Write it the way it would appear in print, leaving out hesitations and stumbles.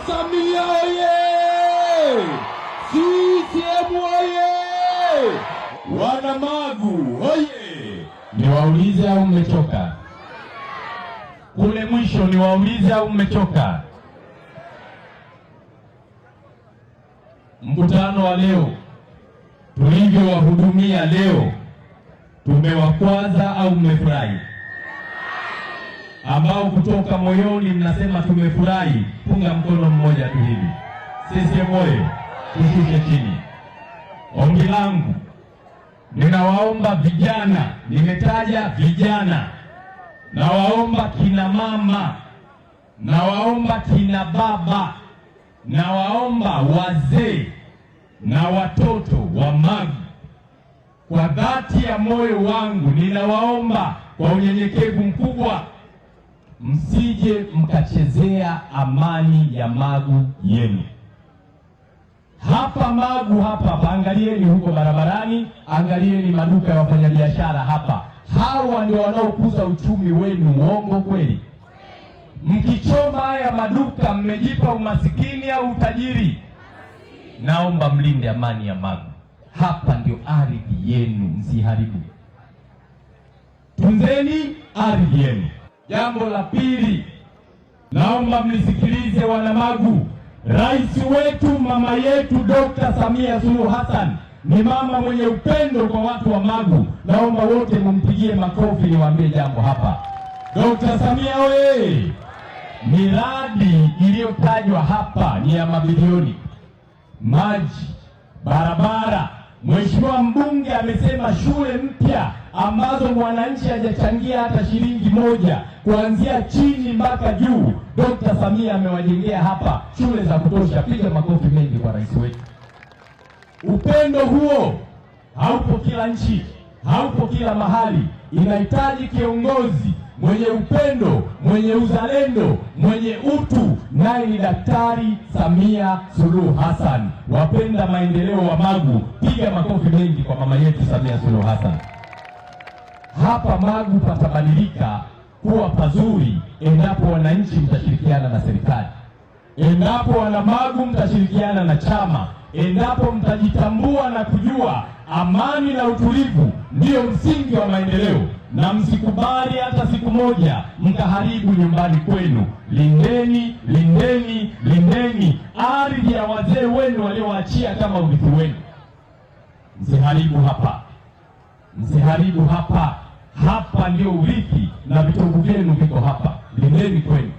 Samia oye! CCM oye! Wana Magu oye! Niwaulize au mmechoka? Kule mwisho niwaulize au mmechoka? Mkutano wa leo tulivyowahudumia leo, tumewakwaza au mmefurahi? Ambao kutoka moyoni mnasema tumefurahi, punga mkono mmoja tu hivi. CCM oye! Tushushe chini. Ombi langu, ninawaomba vijana, nimetaja vijana, nawaomba kina mama, nawaomba kina baba, nawaomba wazee na watoto wa Magu, kwa dhati ya moyo wangu ninawaomba kwa unyenyekevu mkubwa, msije mkachezea amani ya Magu yenu. Hapa Magu hapa, angalieni huko barabarani, angalieni maduka ya wafanyabiashara hapa. Hawa ndio wanaokuza uchumi wenu. Uongo kweli? Mkichoma haya maduka mmejipa umasikini au utajiri? Naomba mlinde amani ya Magu. Hapa ndio ardhi yenu, msiharibu. Tunzeni ardhi yenu. Jambo la pili, naomba mnisikilize wana Magu. Rais wetu, mama yetu Dr. Samia Suluhu Hassan ni mama mwenye upendo kwa watu wa Magu. Naomba wote mumpigie makofi niwaambie jambo hapa. Dr. Samia oye! Miradi iliyotajwa hapa ni ya mabilioni: maji, barabara. Mheshimiwa mbunge amesema shule mpya ambazo mwananchi hajachangia hata shilingi moja, kuanzia chini mpaka juu, Dr. Samia amewajengea hapa shule za kutosha. Piga makofi mengi kwa rais wetu. Upendo huo haupo kila nchi, haupo kila mahali. Inahitaji kiongozi mwenye upendo, mwenye uzalendo, mwenye utu, naye ni Daktari Samia Suluhu Hassan. Wapenda maendeleo wa Magu, piga makofi mengi kwa mama yetu Samia Suluhu Hassan. Hapa Magu patabadilika kuwa pazuri endapo wananchi mtashirikiana na serikali, endapo wana Magu mtashirikiana na chama, endapo mtajitambua na kujua amani na utulivu ndiyo msingi wa maendeleo, na msikubali hata siku moja mkaharibu nyumbani kwenu. Lindeni, lindeni, lindeni ardhi ya wazee wenu waliowaachia kama urithi wenu. Msiharibu hapa, msiharibu hapa. Hapa ndio urithi na vitovu vyenu viko hapa. Lindeni kwenu.